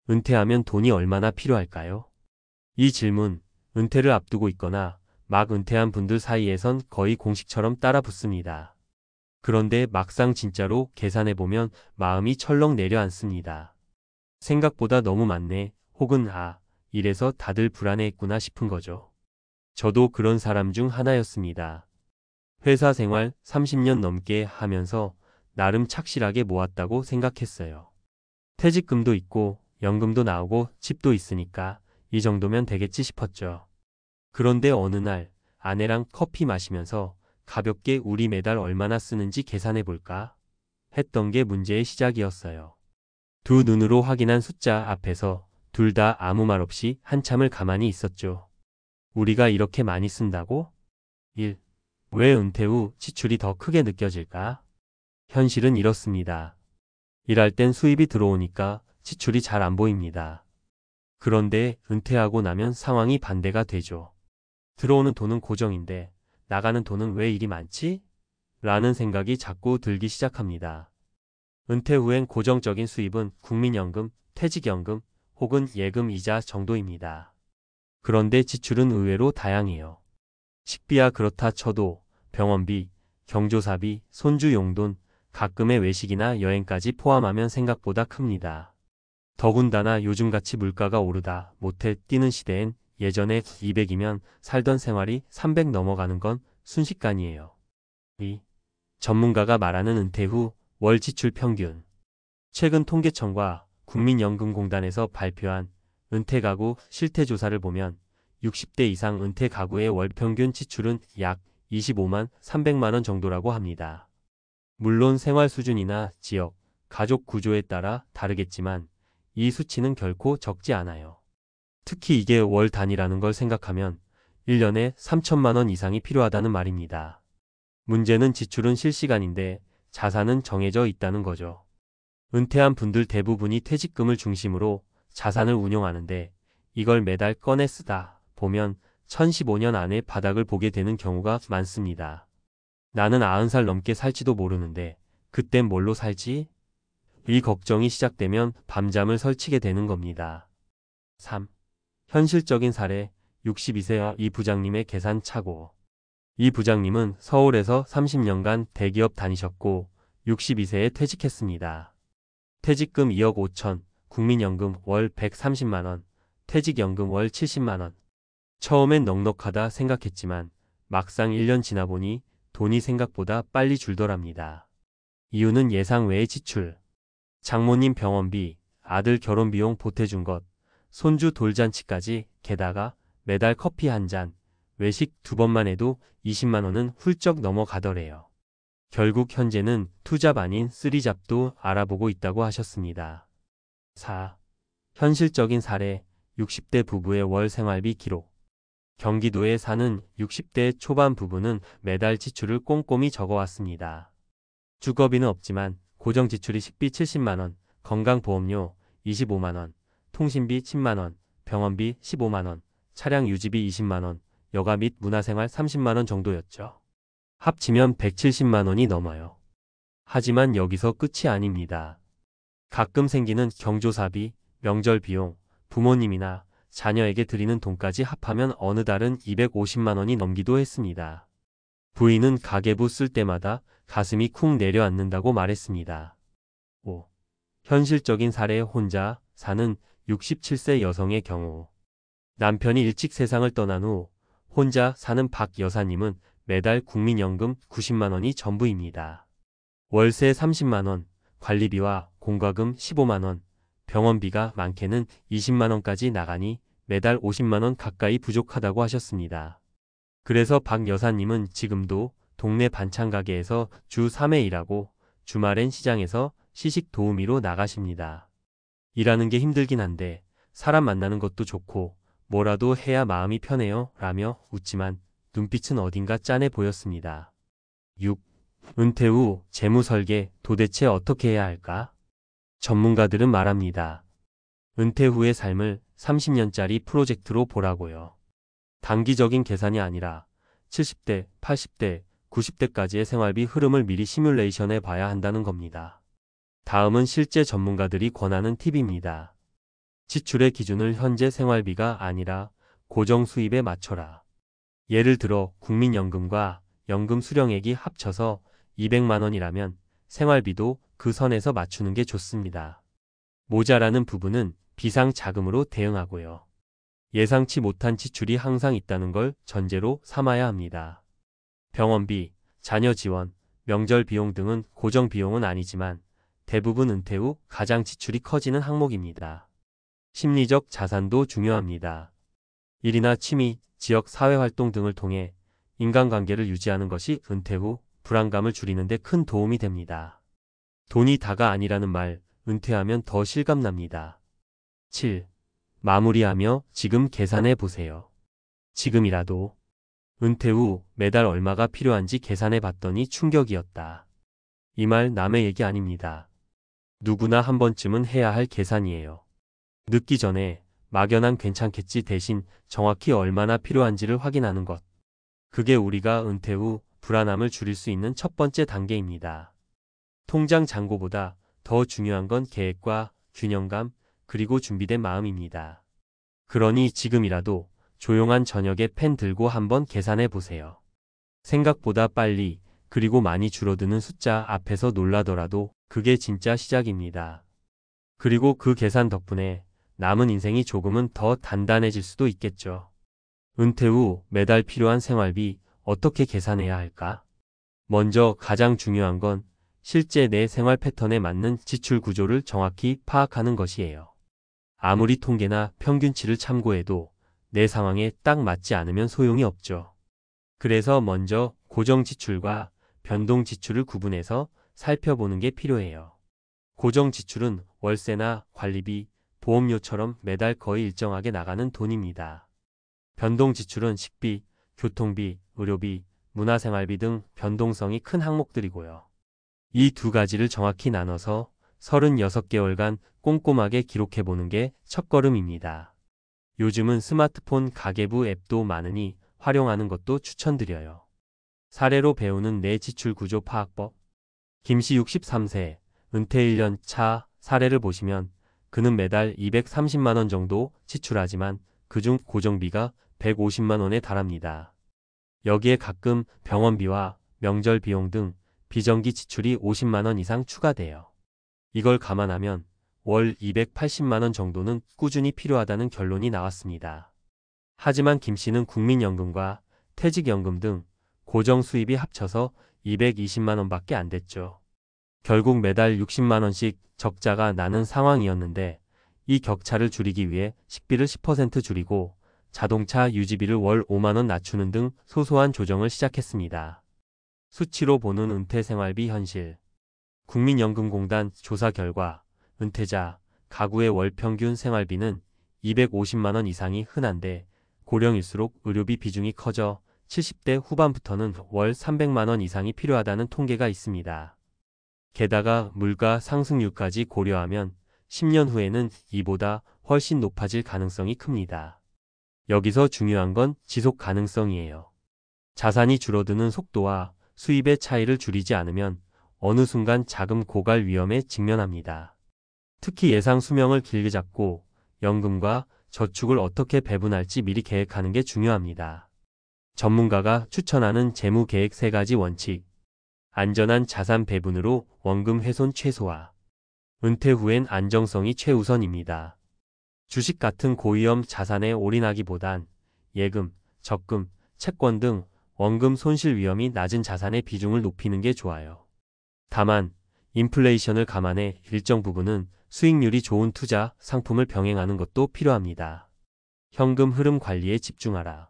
은퇴하면 돈이 얼마나 필요할까요? 이 질문, 은퇴를 앞두고 있거나 막 은퇴한 분들 사이에선 거의 공식처럼 따라 붙습니다. 그런데 막상 진짜로 계산해보면 마음이 철렁 내려앉습니다. 생각보다 너무 많네, 혹은 이래서 다들 불안해했구나 싶은 거죠. 저도 그런 사람 중 하나였습니다. 회사 생활 30년 넘게 하면서 나름 착실하게 모았다고 생각했어요. 퇴직금도 있고 연금도 나오고 집도 있으니까 이 정도면 되겠지 싶었죠. 그런데 어느 날 아내랑 커피 마시면서 가볍게 우리 매달 얼마나 쓰는지 계산해 볼까 했던 게 문제의 시작이었어요. 두 눈으로 확인한 숫자 앞에서 둘 다 아무 말 없이 한참을 가만히 있었죠. 우리가 이렇게 많이 쓴다고? 1. 왜 은퇴 후 지출이 더 크게 느껴질까? 현실은 이렇습니다. 일할 땐 수입이 들어오니까 지출이 잘 안 보입니다. 그런데 은퇴하고 나면 상황이 반대가 되죠. 들어오는 돈은 고정인데 나가는 돈은 왜 이리 많지? 라는 생각이 자꾸 들기 시작합니다. 은퇴 후엔 고정적인 수입은 국민연금, 퇴직연금 혹은 예금 이자 정도입니다. 그런데 지출은 의외로 다양해요. 식비야 그렇다 쳐도 병원비, 경조사비, 손주 용돈, 가끔의 외식이나 여행까지 포함하면 생각보다 큽니다. 더군다나 요즘같이 물가가 오르다 못해 뛰는 시대엔 예전에 200이면 살던 생활이 300 넘어가는 건 순식간이에요. 이 전문가가 말하는 은퇴 후 월 지출 평균. 최근 통계청과 국민연금공단에서 발표한 은퇴 가구 실태조사를 보면 60대 이상 은퇴 가구의 월 평균 지출은 약 25만 300만 원 정도라고 합니다. 물론 생활 수준이나 지역, 가족 구조에 따라 다르겠지만 이 수치는 결코 적지 않아요. 특히 이게 월 단위라는 걸 생각하면 1년에 3천만 원 이상이 필요하다는 말입니다. 문제는 지출은 실시간인데 자산은 정해져 있다는 거죠. 은퇴한 분들 대부분이 퇴직금을 중심으로 자산을 운용하는데 이걸 매달 꺼내 쓰다 보면 1015년 안에 바닥을 보게 되는 경우가 많습니다. 나는 90살 넘게 살지도 모르는데 그땐 뭘로 살지? 이 걱정이 시작되면 밤잠을 설치게 되는 겁니다. 3. 현실적인 사례 62세 이 부장님의 계산 착오. 이 부장님은 서울에서 30년간 대기업 다니셨고 62세에 퇴직했습니다. 퇴직금 2억 5천, 국민연금 월 130만 원, 퇴직연금 월 70만 원. 처음엔 넉넉하다 생각했지만 막상 1년 지나 보니 돈이 생각보다 빨리 줄더랍니다. 이유는 예상 외의 지출. 장모님 병원비, 아들 결혼비용 보태준 것, 손주 돌잔치까지 게다가 매달 커피 한 잔, 외식 2번만 해도 20만 원은 훌쩍 넘어가더래요. 결국 현재는 투잡 아닌 쓰리잡도 알아보고 있다고 하셨습니다. 4. 현실적인 사례 60대 부부의 월 생활비 기록. 경기도에 사는 60대 초반 부부는 매달 지출을 꼼꼼히 적어왔습니다. 주거비는 없지만 고정 지출이 식비 70만 원, 건강보험료 25만 원, 통신비 10만 원, 병원비 15만 원, 차량 유지비 20만 원, 여가 및 문화생활 30만 원 정도였죠. 합치면 170만 원이 넘어요. 하지만 여기서 끝이 아닙니다. 가끔 생기는 경조사비, 명절 비용, 부모님이나 자녀에게 드리는 돈까지 합하면 어느 달은 250만 원이 넘기도 했습니다. 부인은 가계부 쓸 때마다 가슴이 쿵 내려앉는다고 말했습니다. 5. 현실적인 사례 혼자 사는 67세 여성의 경우. 남편이 일찍 세상을 떠난 후 혼자 사는 박 여사님은 매달 국민연금 90만 원이 전부입니다. 월세 30만 원, 관리비와 공과금 15만 원, 병원비가 많게는 20만 원까지 나가니 매달 50만 원 가까이 부족하다고 하셨습니다. 그래서 박 여사님은 지금도 동네 반찬 가게에서 주 3회 일하고 주말엔 시장에서 시식 도우미로 나가십니다. 일하는 게 힘들긴 한데 사람 만나는 것도 좋고 뭐라도 해야 마음이 편해요 라며 웃지만 눈빛은 어딘가 짠해 보였습니다. 6. 은퇴 후 재무 설계 도대체 어떻게 해야 할까? 전문가들은 말합니다. 은퇴 후의 삶을 30년짜리 프로젝트로 보라고요. 단기적인 계산이 아니라 70대, 80대, 90대까지의 생활비 흐름을 미리 시뮬레이션해 봐야 한다는 겁니다. 다음은 실제 전문가들이 권하는 팁입니다. 지출의 기준을 현재 생활비가 아니라 고정 수입에 맞춰라. 예를 들어 국민연금과 연금 수령액이 합쳐서 200만 원이라면 생활비도 그 선에서 맞추는 게 좋습니다. 모자라는 부분은 비상자금으로 대응하고요. 예상치 못한 지출이 항상 있다는 걸 전제로 삼아야 합니다. 병원비, 자녀 지원, 명절 비용 등은 고정 비용은 아니지만 대부분 은퇴 후 가장 지출이 커지는 항목입니다. 심리적 자산도 중요합니다. 일이나 취미, 지역 사회활동 등을 통해 인간관계를 유지하는 것이 은퇴 후 불안감을 줄이는 데 큰 도움이 됩니다. 돈이 다가 아니라는 말, 은퇴하면 더 실감납니다. 7. 마무리하며 지금 계산해 보세요. 지금이라도 은퇴 후 매달 얼마가 필요한지 계산해 봤더니 충격이었다. 이 말 남의 얘기 아닙니다. 누구나 한 번쯤은 해야 할 계산이에요. 늦기 전에 막연한 괜찮겠지 대신 정확히 얼마나 필요한지를 확인하는 것. 그게 우리가 은퇴 후 불안함을 줄일 수 있는 첫 번째 단계입니다. 통장 잔고보다 더 중요한 건 계획과 균형감, 그리고 준비된 마음입니다. 그러니 지금이라도 조용한 저녁에 펜 들고 한번 계산해 보세요. 생각보다 빨리, 그리고 많이 줄어드는 숫자 앞에서 놀라더라도 그게 진짜 시작입니다. 그리고 그 계산 덕분에 남은 인생이 조금은 더 단단해질 수도 있겠죠. 은퇴 후 매달 필요한 생활비 어떻게 계산해야 할까? 먼저 가장 중요한 건 실제 내 생활 패턴에 맞는 지출 구조를 정확히 파악하는 것이에요. 아무리 통계나 평균치를 참고해도 내 상황에 딱 맞지 않으면 소용이 없죠. 그래서 먼저 고정 지출과 변동 지출을 구분해서 살펴보는 게 필요해요. 고정 지출은 월세나 관리비, 보험료처럼 매달 거의 일정하게 나가는 돈입니다. 변동 지출은 식비, 교통비, 의료비, 문화생활비 등 변동성이 큰 항목들이고요. 이 두 가지를 정확히 나눠서 36개월간 꼼꼼하게 기록해보는 게 첫걸음입니다. 요즘은 스마트폰 가계부 앱도 많으니 활용하는 것도 추천드려요. 사례로 배우는 내 지출 구조 파악법. 김씨 63세, 은퇴 1년 차 사례를 보시면 그는 매달 230만 원 정도 지출하지만 그중 고정비가 150만 원에 달합니다. 여기에 가끔 병원비와 명절 비용 등 비정기 지출이 50만 원 이상 추가돼요. 이걸 감안하면 월 280만 원 정도는 꾸준히 필요하다는 결론이 나왔습니다. 하지만 김 씨는 국민연금과 퇴직연금 등 고정 수입이 합쳐서 220만 원밖에 안 됐죠. 결국 매달 60만 원씩 적자가 나는 상황이었는데 이 격차를 줄이기 위해 식비를 10% 줄이고 자동차 유지비를 월 5만 원 낮추는 등 소소한 조정을 시작했습니다. 수치로 보는 은퇴 생활비 현실. 국민연금공단 조사 결과 은퇴자 가구의 월 평균 생활비는 250만 원 이상이 흔한데 고령일수록 의료비 비중이 커져 70대 후반부터는 월 300만 원 이상이 필요하다는 통계가 있습니다. 게다가 물가 상승률까지 고려하면 10년 후에는 이보다 훨씬 높아질 가능성이 큽니다. 여기서 중요한 건 지속 가능성이에요. 자산이 줄어드는 속도와 수입의 차이를 줄이지 않으면 어느 순간 자금 고갈 위험에 직면합니다. 특히 예상 수명을 길게 잡고 연금과 저축을 어떻게 배분할지 미리 계획하는 게 중요합니다. 전문가가 추천하는 재무계획 3가지 원칙. 안전한 자산 배분으로 원금 훼손 최소화. 은퇴 후엔 안정성이 최우선입니다. 주식 같은 고위험 자산에 올인하기보단 예금, 적금, 채권 등 원금 손실 위험이 낮은 자산의 비중을 높이는 게 좋아요. 다만 인플레이션을 감안해 일정 부분은 수익률이 좋은 투자 상품을 병행하는 것도 필요합니다. 현금 흐름 관리에 집중하라.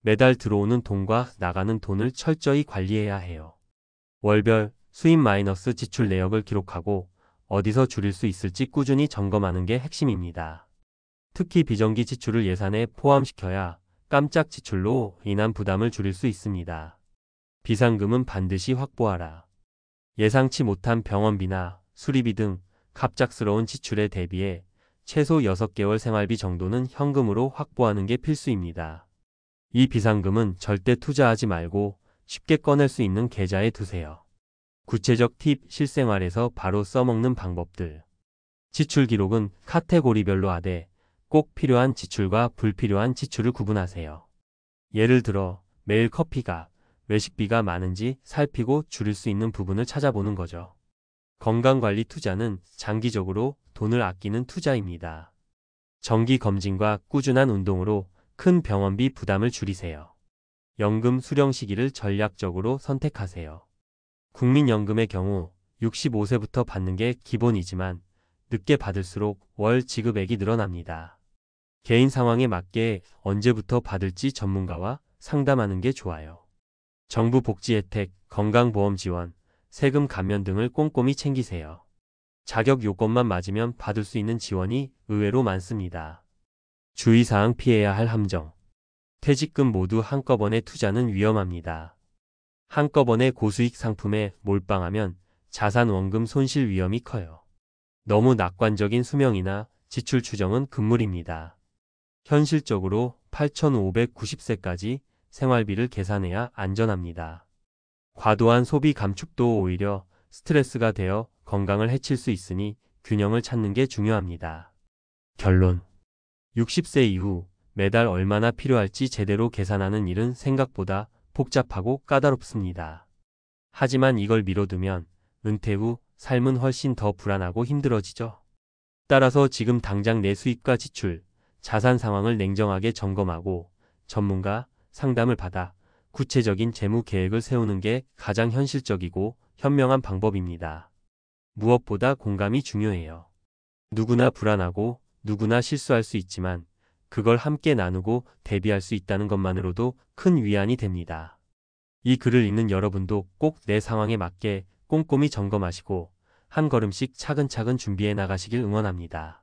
매달 들어오는 돈과 나가는 돈을 철저히 관리해야 해요. 월별 수입 마이너스 지출 내역을 기록하고 어디서 줄일 수 있을지 꾸준히 점검하는 게 핵심입니다. 특히 비정기 지출을 예산에 포함시켜야 깜짝 지출로 인한 부담을 줄일 수 있습니다. 비상금은 반드시 확보하라. 예상치 못한 병원비나 수리비 등 갑작스러운 지출에 대비해 최소 6개월 생활비 정도는 현금으로 확보하는 게 필수입니다. 이 비상금은 절대 투자하지 말고 쉽게 꺼낼 수 있는 계좌에 두세요. 구체적 팁, 실생활에서 바로 써먹는 방법들. 지출 기록은 카테고리별로 하되 꼭 필요한 지출과 불필요한 지출을 구분하세요. 예를 들어 매일 커피가, 외식비가 많은지 살피고 줄일 수 있는 부분을 찾아보는 거죠. 건강관리 투자는 장기적으로 돈을 아끼는 투자입니다. 정기 검진과 꾸준한 운동으로 큰 병원비 부담을 줄이세요. 연금 수령 시기를 전략적으로 선택하세요. 국민연금의 경우 65세부터 받는 게 기본이지만 늦게 받을수록 월 지급액이 늘어납니다. 개인 상황에 맞게 언제부터 받을지 전문가와 상담하는 게 좋아요. 정부 복지 혜택, 건강보험 지원, 세금 감면 등을 꼼꼼히 챙기세요. 자격 요건만 맞으면 받을 수 있는 지원이 의외로 많습니다. 주의사항 피해야 할 함정. 퇴직금 모두 한꺼번에 투자는 위험합니다. 한꺼번에 고수익 상품에 몰빵하면 자산 원금 손실 위험이 커요. 너무 낙관적인 수명이나 지출 추정은 금물입니다. 현실적으로 8,590세까지 생활비를 계산해야 안전합니다. 과도한 소비 감축도 오히려 스트레스가 되어 건강을 해칠 수 있으니 균형을 찾는 게 중요합니다. 결론. 60세 이후 매달 얼마나 필요할지 제대로 계산하는 일은 생각보다 복잡하고 까다롭습니다. 하지만 이걸 미뤄두면 은퇴 후 삶은 훨씬 더 불안하고 힘들어지죠. 따라서 지금 당장 내 수입과 지출, 자산 상황을 냉정하게 점검하고 전문가 상담을 받아 구체적인 재무 계획을 세우는 게 가장 현실적이고 현명한 방법입니다. 무엇보다 공감이 중요해요. 누구나 불안하고 누구나 실수할 수 있지만 그걸 함께 나누고 대비할 수 있다는 것만으로도 큰 위안이 됩니다. 이 글을 읽는 여러분도 꼭 내 상황에 맞게 꼼꼼히 점검하시고 한 걸음씩 차근차근 준비해 나가시길 응원합니다.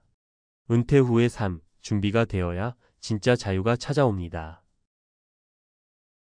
은퇴 후의 삶, 준비가 되어야 진짜 자유가 찾아옵니다.